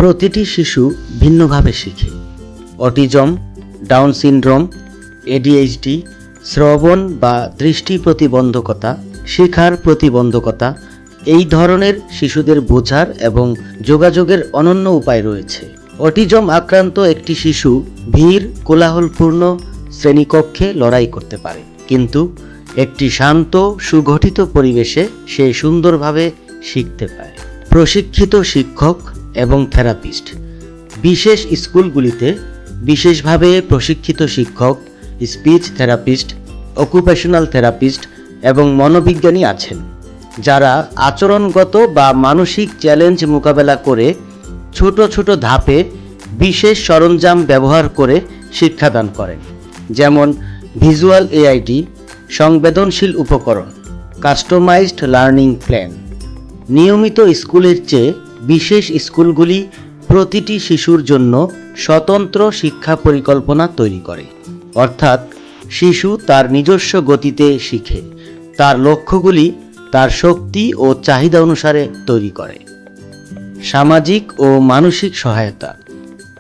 প্রতিটি শিশু ভিন্নভাবে শিখে। অটিজম, ডাউন সিনড্রোম, এডিএইচডি, শ্রবণ বা দৃষ্টি প্রতিবন্ধকতা, শেখার প্রতিবন্ধকতা, এই ধরনের শিশুদের বোঝার এবং যোগাযোগের অনন্য উপায় রয়েছে। অটিজম আক্রান্ত একটি শিশু ভিড় কোলাহলপূর্ণ শ্রেণীকক্ষে লড়াই করতে পারে, কিন্তু একটি শান্ত সুগঠিত পরিবেশে সে সুন্দরভাবে শিখতে পায়। প্রশিক্ষিত শিক্ষক এবং থেরাপিস্ট। বিশেষ স্কুলগুলিতে বিশেষভাবে প্রশিক্ষিত শিক্ষক, স্পিচ থেরাপিস্ট, অকুপেশনাল থেরাপিস্ট এবং মনোবিজ্ঞানী আছেন, যারা আচরণগত বা মানসিক চ্যালেঞ্জ মোকাবেলা করে ছোট ছোট ধাপে বিশেষ সরঞ্জাম ব্যবহার করে শিক্ষাদান করেন, যেমন ভিজুয়াল এআইডি, সংবেদনশীল উপকরণ, কাস্টমাইজড লার্নিং প্ল্যান। নিয়মিত স্কুলের চেয়ে বিশেষ স্কুলগুলি প্রতিটি শিশুর জন্য স্বতন্ত্র শিক্ষা পরিকল্পনা তৈরি করে, অর্থাৎ শিশু তার নিজস্ব গতিতে শিখে, তার লক্ষ্যগুলি তার শক্তি ও চাহিদা অনুসারে তৈরি করে। সামাজিক ও মানসিক সহায়তা।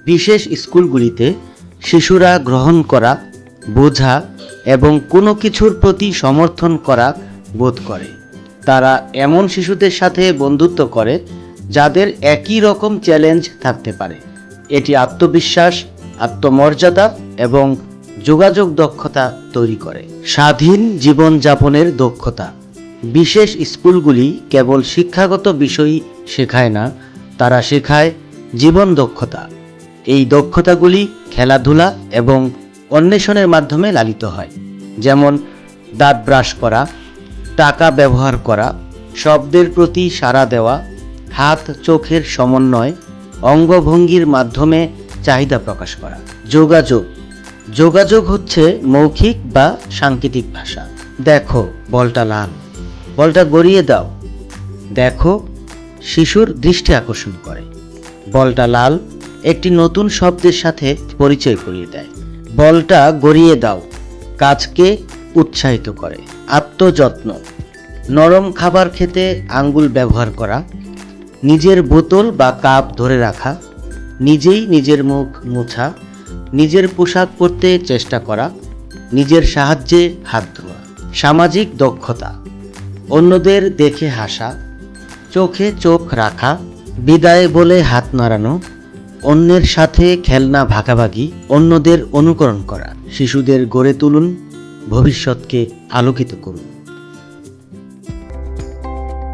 বিশেষ স্কুলগুলিতে শিশুরা গ্রহণ করা, বোঝা এবং কোনো কিছুর প্রতি সমর্থন করা বোধ করে। তারা এমন শিশুদের সাথে বন্ধুত্ব করে যাদের একই রকম চ্যালেঞ্জ থাকতে পারে। এটি আত্মবিশ্বাস, আত্মমর্যাদা এবং যোগাযোগ দক্ষতা তৈরি করে। স্বাধীন জীবনযাপনের দক্ষতা। বিশেষ স্কুলগুলি কেবল শিক্ষাগত বিষয়ই শেখায় না, তারা শেখায় জীবন দক্ষতা। এই দক্ষতাগুলি খেলাধুলা এবং অন্বেষণের মাধ্যমে লালিত হয়, যেমন দাঁত ব্রাশ করা, টাকা ব্যবহার করা, শব্দের প্রতি সাড়া দেওয়া, হাত চোখের সমন্বয়, অঙ্গভঙ্গির মাধ্যমে চাহিদা প্রকাশ করা। যোগাযোগ। যোগাযোগ হচ্ছে মৌখিক বা সাংকেতিক ভাষা। দেখো বলটা লাল, বলটা গড়িয়ে দাও। দেখো শিশুর দৃষ্টি আকর্ষণ করে। বলটা লাল একটি নতুন শব্দের সাথে পরিচয় করিয়ে দেয়। বলটা গড়িয়ে দাও কাজকে উৎসাহিত করে। আত্মযত্ন। নরম খাবার খেতে আঙ্গুল ব্যবহার করা, নিজের বোতল বা কাপ ধরে রাখা, নিজেই নিজের মুখ মোছা, নিজের পোশাক পরতে চেষ্টা করা, নিজের সাহায্যে হাত ধোয়া। সামাজিক দক্ষতা। অন্যদের দেখে হাসা, চোখে চোখ রাখা, বিদায় বলে হাত নাড়ানো, অন্যের সাথে খেলনা ভাগাভাগি, অন্যদের অনুকরণ করা। শিশুদের গড়ে তুলুন, ভবিষ্যৎকে আলোকিত করুন।